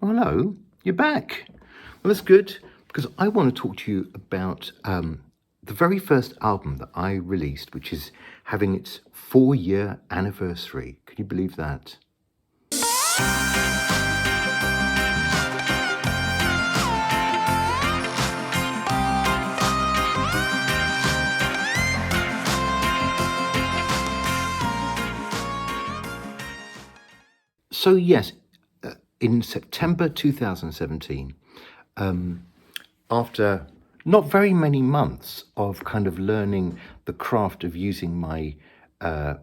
Oh, hello, you're back. Well, that's good because I want to talk to you about the very first album that I released, which is having its 4-year anniversary. Can you believe that? So, yes, in September 2017, after not very many months of kind of learning the craft of using my, DAW,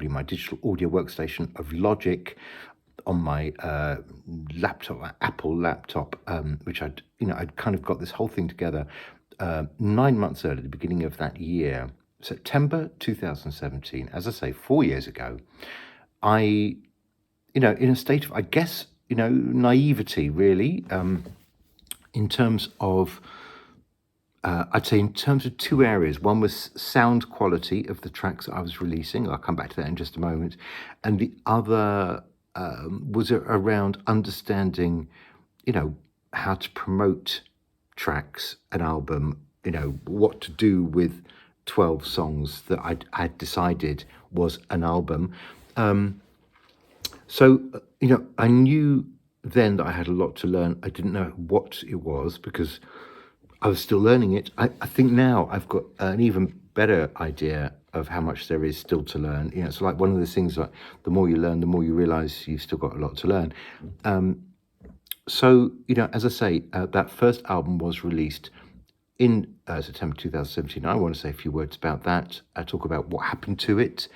my digital audio workstation of Logic on my laptop, Apple laptop, which I'd kind of got this whole thing together 9 months earlier, the beginning of that year, September 2017, as I say, 4 years ago, I, in a state of, I guess, naivety, really, in terms of, I'd say in terms of two areas. One was sound quality of the tracks that I was releasing. I'll come back to that in just a moment. And the other was around understanding, how to promote tracks, an album, what to do with 12 songs that I'd decided was an album. So, I knew then that I had a lot to learn. I didn't know what it was because I was still learning it. I think now I've got an even better idea of how much there is still to learn. It's like one of those things like the more you learn, the more you realize you've still got a lot to learn. So, as I say, that first album was released in September 2017. I want to say a few words about that. I talk about what happened to it,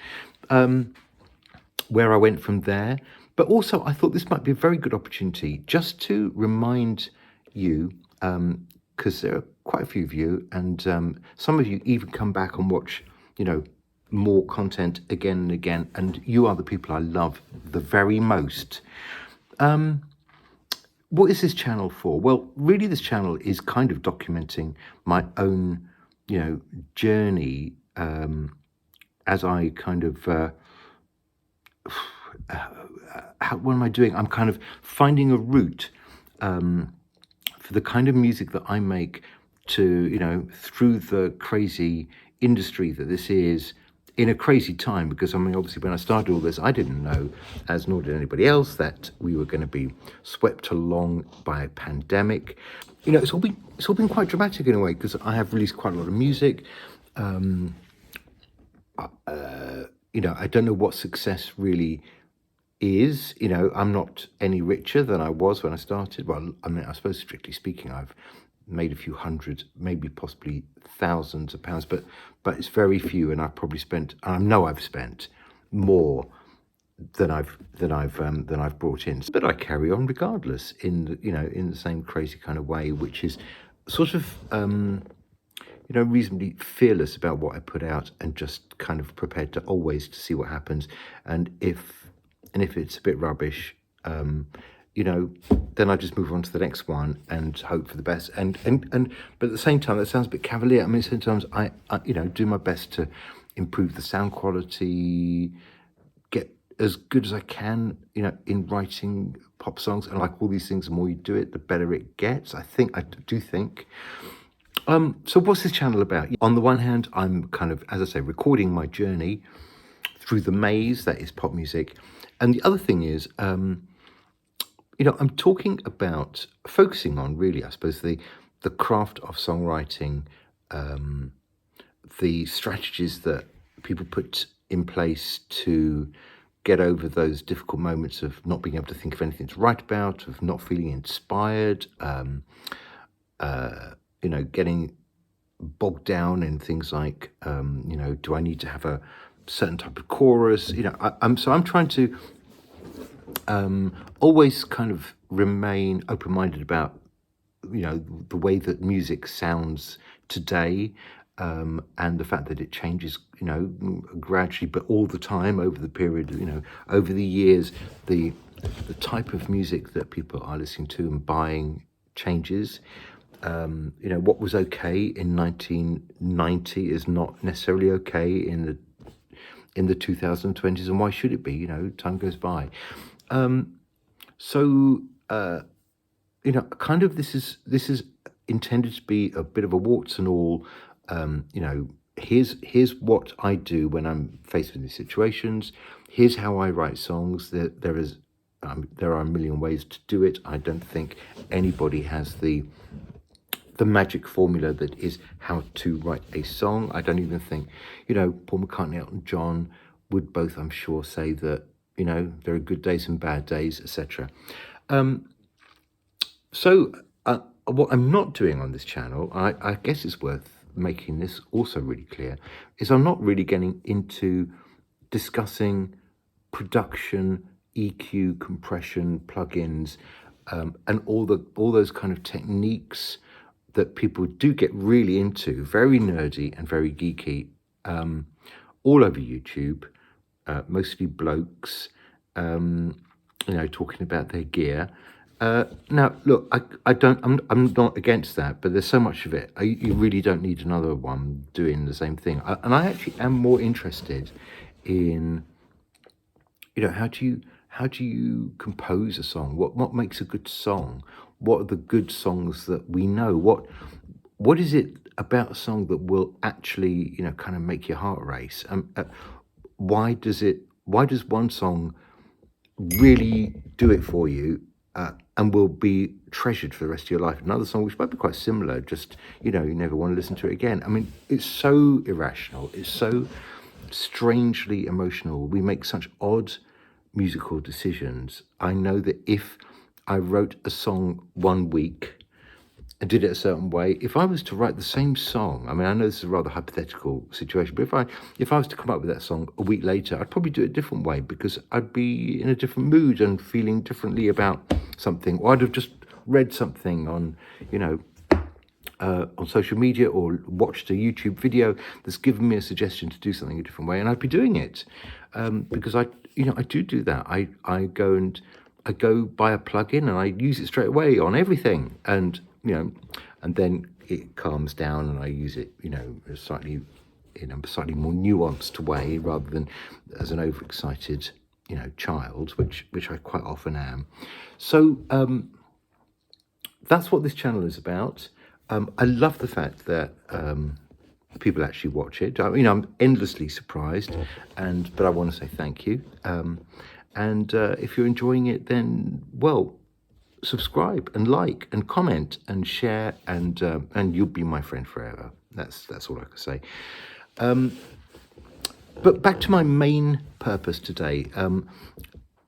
where I went from there. But also, I thought this might be a very good opportunity just to remind you, because there are quite a few of you, and some of you even come back and watch, more content again and again, and you are the people I love the very most. What is this channel for? Well, really, this channel is kind of documenting my own, journey as I kind of. What am I doing? I'm kind of finding a route for the kind of music that I make to, through the crazy industry that this is, in a crazy time, because obviously when I started all this, I didn't know, as nor did anybody else, that we were going to be swept along by a pandemic. It's all been quite dramatic in a way, because I have released quite a lot of music. I don't know what success really is. I'm not any richer than I was when I started. Well, I suppose strictly speaking, I've made a few hundred, maybe possibly thousands of pounds, but it's very few, and I've probably spent, I know I've spent more than I've brought in. But I carry on regardless in the same crazy kind of way, which is sort of reasonably fearless about what I put out, and just kind of prepared to always to see what happens. And if it's a bit rubbish, then I just move on to the next one and hope for the best. And but at the same time, that sounds a bit cavalier. Sometimes I do my best to improve the sound quality, get as good as I can, in writing pop songs. And like all these things, the more you do it, the better it gets. I do think. So what's this channel about? On the one hand, I'm kind of, as I say, recording my journey through the maze that is pop music. And the other thing is, I'm talking about focusing on, really, I suppose, the craft of songwriting, the strategies that people put in place to get over those difficult moments of not being able to think of anything to write about, of not feeling inspired, getting bogged down in things like, do I need to have a certain type of chorus? I'm trying to always kind of remain open-minded about, the way that music sounds today, and the fact that it changes, gradually, but all the time over the period, over the years, the type of music that people are listening to and buying changes. What was okay in 1990 is not necessarily okay in the 2020s, and why should it be? Time goes by. So, kind of this is intended to be a bit of a warts and all. Here's what I do when I'm faced with these situations. Here's how I write songs. There are a million ways to do it. I don't think anybody has the magic formula that is how to write a song. I don't even think, Paul McCartney, Elton John would both, I'm sure, say that, there are good days and bad days, etc. So what I'm not doing on this channel, I guess it's worth making this also really clear, is I'm not really getting into discussing production, EQ, compression, plugins, and all those kind of techniques that people do get really into, very nerdy and very geeky, all over YouTube, mostly blokes, talking about their gear. Now, look, I'm not against that, but there's so much of it. You really don't need another one doing the same thing. And I actually am more interested in, how do you compose a song? What makes a good song? What are the good songs that we know? What is it about a song that will actually, kind of make your heart race? Why does one song really do it for you, and will be treasured for the rest of your life? Another song which might be quite similar, just, you never want to listen to it again. I mean, it's so irrational. It's so strangely emotional. We make such odd musical decisions. I know that if I wrote a song one week and did it a certain way, if I was to write the same song, I mean, I know this is a rather hypothetical situation, but if I was to come up with that song a week later, I'd probably do it a different way because I'd be in a different mood and feeling differently about something, or I'd have just read something on, on social media, or watched a YouTube video that's given me a suggestion to do something a different way, and I'd be doing it because I do that. I go buy a plugin and I use it straight away on everything, and and then it calms down and I use it, slightly more nuanced way rather than as an overexcited, child, which I quite often am. So that's what this channel is about. I love the fact that people actually watch it. I mean, I'm endlessly surprised, but I want to say thank you. And if you're enjoying it, then, well, subscribe and like and comment and share, and you'll be my friend forever. That's all I can say. But back to my main purpose today.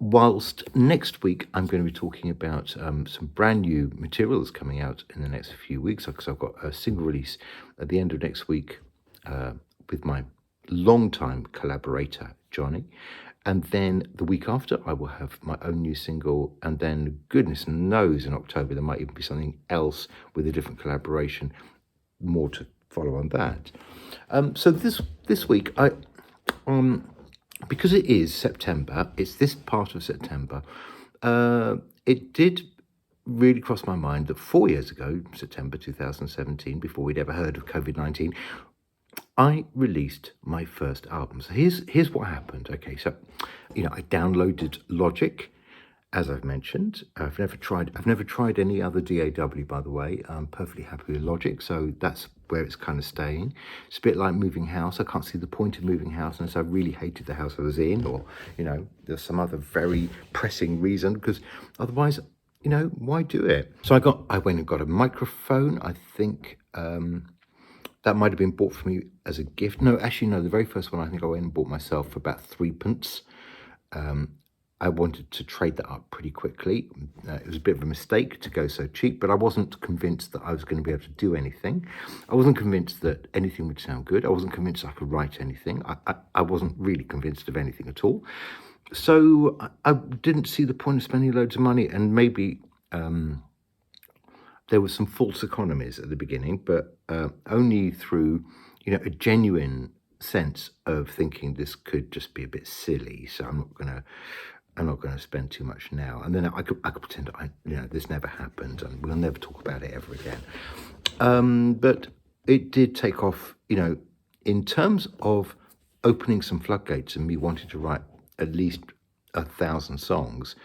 Whilst next week I'm going to be talking about some brand new materials coming out in the next few weeks, because I've got a single release at the end of next week with my longtime collaborator, Johnny. And then the week after, I will have my own new single. And then, goodness knows, in October, there might even be something else with a different collaboration. More to follow on that. So this week, because it is September, it's this part of September, it did really cross my mind that 4 years ago, September 2017, before we'd ever heard of COVID-19, I released my first album. So here's what happened. Okay, so I downloaded Logic, as I've mentioned. I've never tried any other DAW, by the way. I'm perfectly happy with Logic, so that's where it's kind of staying. It's a bit like moving house. I can't see the point of moving house unless I really hated the house I was in, or there's some other very pressing reason, because otherwise, why do it? So I went and got a microphone. I think that might have been bought for me as a gift. No, actually, no. The very first one I think I went and bought myself for about 3p. I wanted to trade that up pretty quickly. It was a bit of a mistake to go so cheap, but I wasn't convinced that I was going to be able to do anything. I wasn't convinced that anything would sound good. I wasn't convinced I could write anything. I wasn't really convinced of anything at all. So I didn't see the point of spending loads of money, and maybe there were some false economies at the beginning, but only through, a genuine sense of thinking this could just be a bit silly. So I'm not going to spend too much now. And then I could pretend this never happened, and we'll never talk about it ever again. But it did take off, in terms of opening some floodgates and me wanting to write at least 1,000 songs.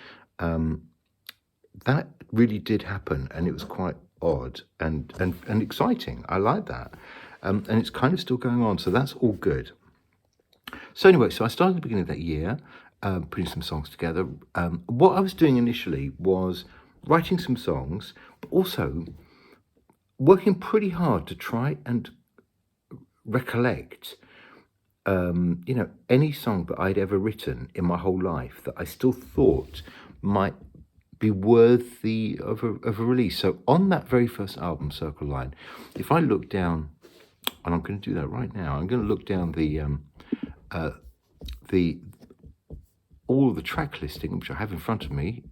that really did happen, and it was quite odd and exciting. I like that. And it's kind of still going on, so that's all good. So anyway, so I started at the beginning of that year, putting some songs together. What I was doing initially was writing some songs, but also working pretty hard to try and recollect, any song that I'd ever written in my whole life that I still thought might be worthy of a release. So on that very first album, Circle Line, if I look down, and I'm going to do that right now, I'm going to look down the all of the track listing, which I have in front of me.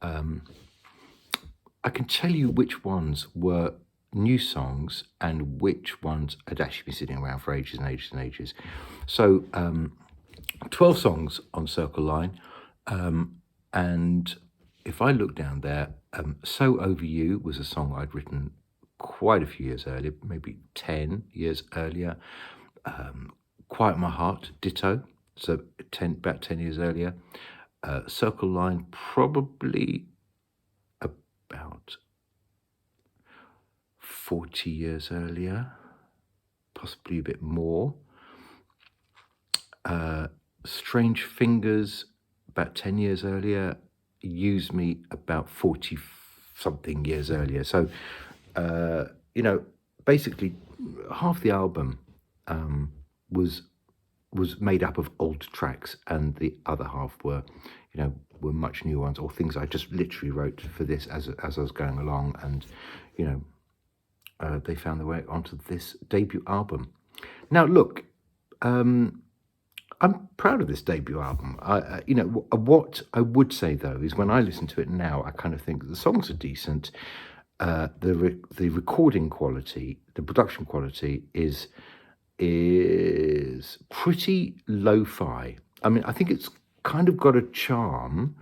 I can tell you which ones were new songs and which ones had actually been sitting around for ages and ages and ages. So 12 songs on Circle Line, and if I look down there, So Over You was a song I'd written quite a few years earlier, maybe 10 years earlier. Quiet My Heart, ditto, so about 10 years earlier. Circle Line, probably about 40 years earlier, possibly a bit more. Strange Fingers, about 10 years earlier. Use Me, about 40 something years earlier. So, basically half the album was made up of old tracks, and the other half were much new ones, or things I just literally wrote for this as I was going along, and they found their way onto this debut album. Now, look, I'm proud of this debut album. What I would say though is when I listen to it now, I kind of think the songs are decent. The recording quality, the production quality is pretty lo-fi. I mean, I think it's kind of got a charm,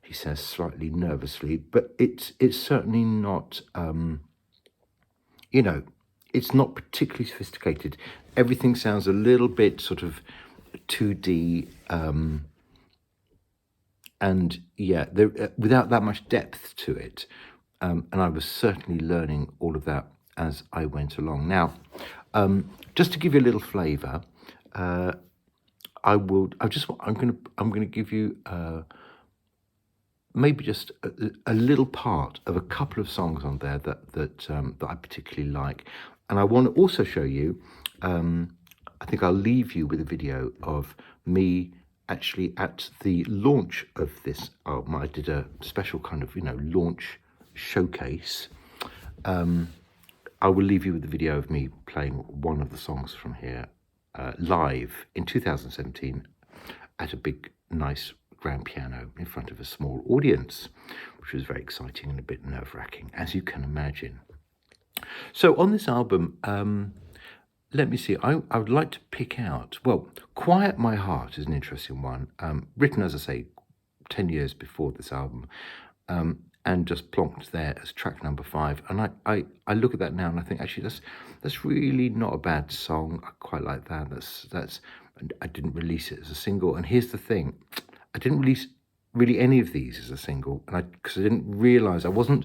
he says slightly nervously, but it's certainly not, it's not particularly sophisticated. Everything sounds a little bit sort of 2D, and yeah, without that much depth to it. And I was certainly learning all of that as I went along. Now, just to give you a little flavour, I'm going to give you maybe just a little part of a couple of songs on there that I particularly like, and I want to also show you. I think I'll leave you with a video of me actually at the launch of this album. I did a special kind of launch showcase. I will leave you with the video of me playing one of the songs from here live in 2017 at a big, nice grand piano in front of a small audience, which was very exciting and a bit nerve-wracking, as you can imagine. So on this album, let me see, I would like to pick out, well, Quiet My Heart is an interesting one, written, as I say, 10 years before this album, and just plonked there as track number 5. And I look at that now and I think, actually, that's really not a bad song. I quite like that. That's I didn't release it as a single. And here's the thing, I didn't release really any of these as a single, and because I didn't realize, I wasn't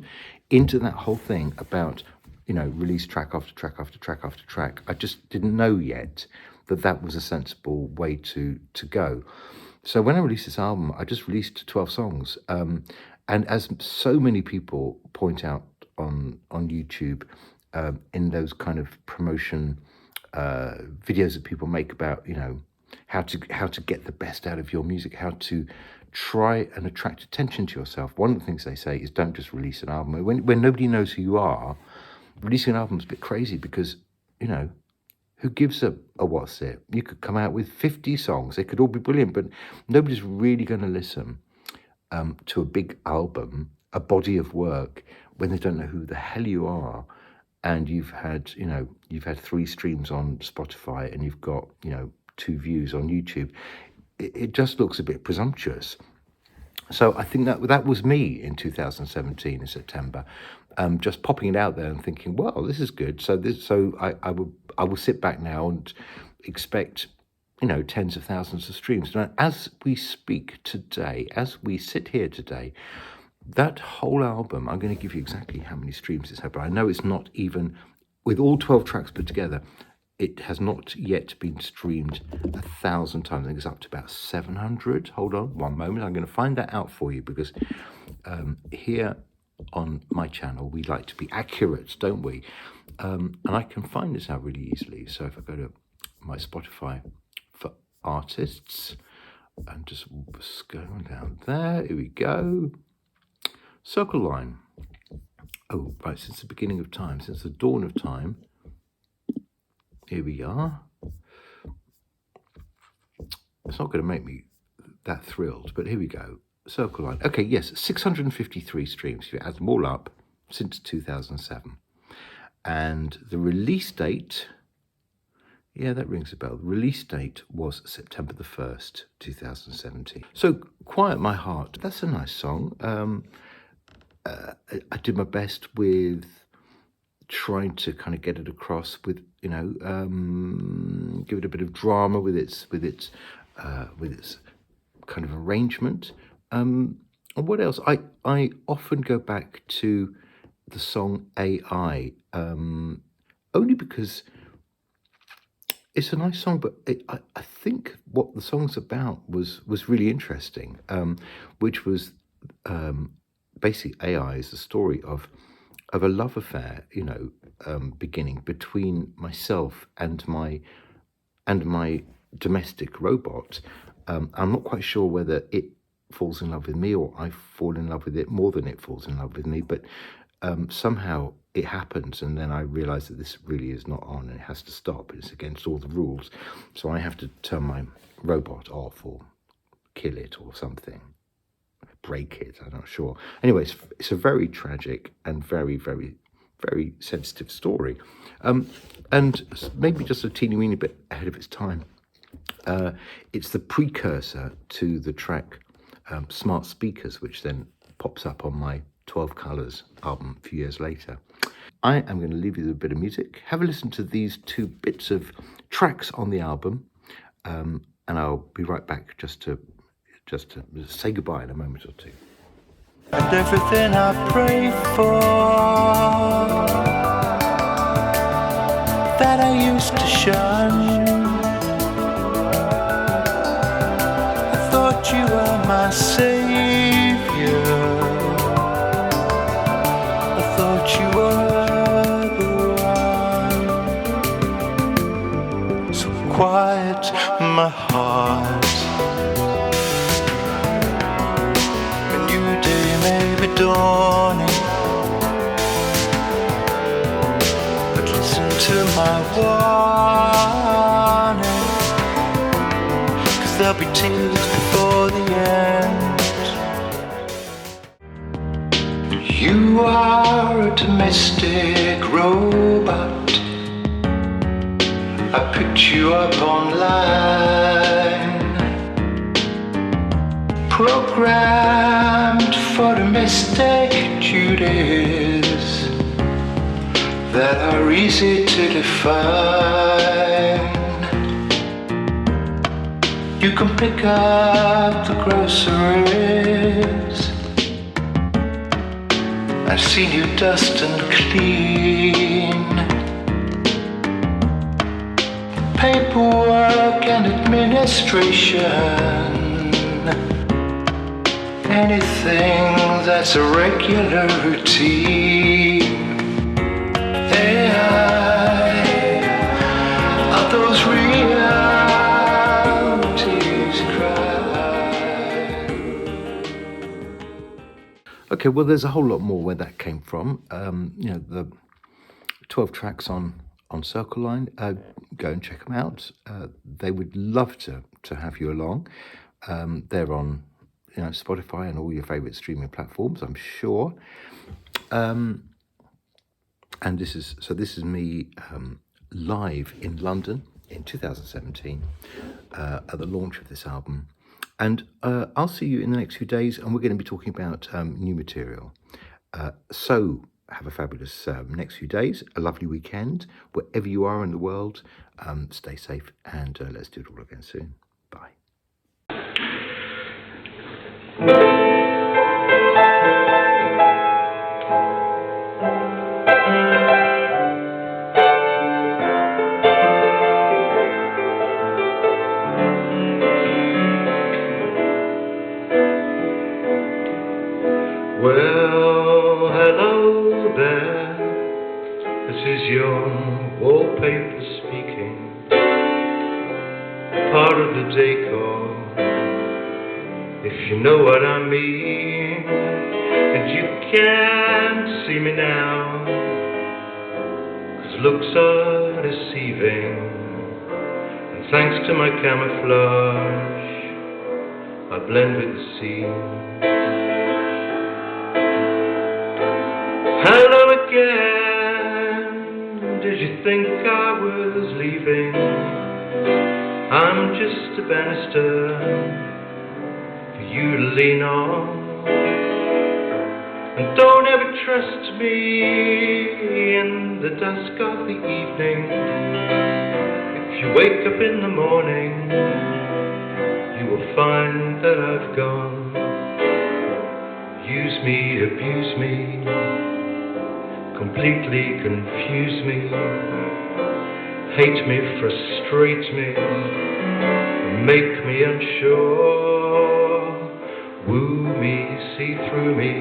into that whole thing about release track after track after track after track. I just didn't know yet that was a sensible way to go. So when I released this album, I just released 12 songs. And as so many people point out on YouTube, in those kind of promotion videos that people make about how to get the best out of your music, how to try and attract attention to yourself, one of the things they say is don't just release an album. When nobody knows who you are, releasing an album is a bit crazy, because who gives a what's it? You could come out with 50 songs, they could all be brilliant, but nobody's really going to listen to a big album, a body of work, when they don't know who the hell you are, and you've had 3 streams on Spotify, and you've got 2 views on YouTube. It just looks a bit presumptuous. So I think that was me in 2017 in September, just popping it out there and thinking, well, this is good. So I will sit back now and expect tens of thousands of streams. Now, as we speak today, as we sit here today, that whole album, I'm going to give you exactly how many streams it's had, but I know it's not even, with all 12 tracks put together, it has not yet been streamed 1,000 times. I think it's up to about 700. Hold on one moment. I'm going to find that out for you, because here on my channel, we like to be accurate, don't we? And I can find this out really easily. So if I go to my Spotify for artists and just scroll down there, here we go. Circle Line. Oh, right, since the beginning of time, since the dawn of time. Here we are. It's not going to make me that thrilled, but here we go. Circle Line. Okay, yes, 653 streams. If you add them all up, since 2007. And the release date, yeah, that rings a bell. The release date was September the 1st, 2017. So, Quiet My Heart, that's a nice song. I did my best with trying to kind of get it across with, you know, give it a bit of drama with its kind of arrangement. And what else? I often go back to the song AI, only because it's a nice song, but I think what the song's about was really interesting, which was basically AI is the story of a love affair, you know, beginning between myself and my domestic robot. I'm not quite sure whether it falls in love with me or I fall in love with it more than it falls in love with me, but somehow it happens, and then I realize that this really is not on and it has to stop. It's against all the rules, so I have to turn my robot off or kill it or something, break it, I'm not sure. Anyway, it's a very tragic and very, very, very sensitive story, and maybe just a teeny weeny bit ahead of its time. It's the precursor to the track Smart Speakers, which then pops up on my 12 Colours album a few years later. I am going to leave you with a bit of music. Have a listen to these two bits of tracks on the album, and I'll be right back just to say goodbye in a moment or two. And everything I pray for, that I used to shun, I thought you were my savior, I thought you were the one. So quiet my heart, dawning, but listen to my warning, 'cause there'll be tears before the end. You are a domestic robot, I picked you up online, programmed for domestic duties that are easy to define. You can pick up the groceries, I've seen you dust and clean, paperwork and administration, anything that's a regular routine. AI are those realities cry. Okay, well, there's a whole lot more where that came from. You know, the 12 tracks on Circle Line, go and check them out. They would love to have you along. They're on, you know, Spotify and all your favorite streaming platforms, I'm sure. And this is me live in London in 2017 at the launch of this album. And I'll see you in the next few days, and we're going to be talking about new material. So have a fabulous next few days, a lovely weekend, wherever you are in the world. Stay safe, and let's do it all again soon. Bye. Well, hello there. This is your wallpaper speaking, part of the decor, if you know what I mean. And you can't see me now, 'cause looks are deceiving, and thanks to my camouflage, I blend with the scene. Hello again. Did you think I was leaving? I'm just a banister for you to lean on. And don't ever trust me in the dusk of the evening. If you wake up in the morning, you will find that I've gone. Use me, abuse me, completely confuse me, hate me, frustrate me, make me unsure, woo me, see through me,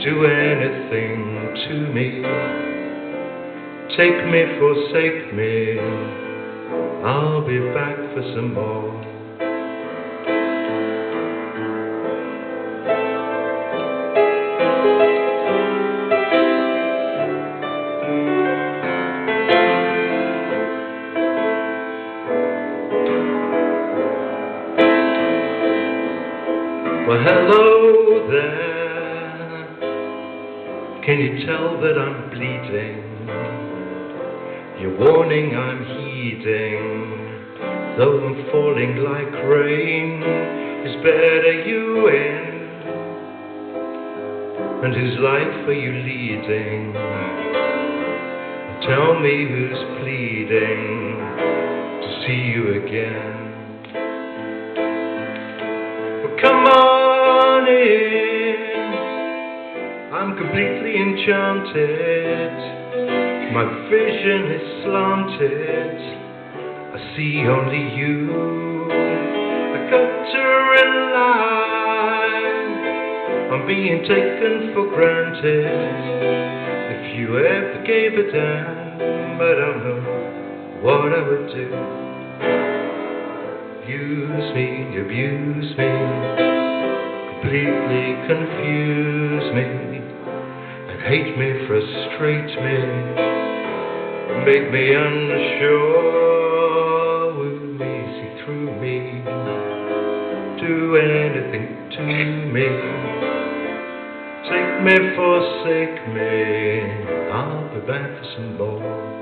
do anything to me, take me, forsake me, I'll be back for some more. Well, hello there. Can you tell that I'm bleeding? Your warning I'm heeding, though I'm falling like rain. Is better you in? And whose life are you leading? Tell me who's pleading to see you again. Well, come on in, I'm completely enchanted, my vision is slanted, I see only you, I got to rely on being taken for granted. If you ever gave a damn, I don't know what I would do. Use me, abuse me, completely confuse me, and hate me, frustrate me, make me unsure, woo me, see through me, do anything to me, take me, forsake me, I'll be back for some more.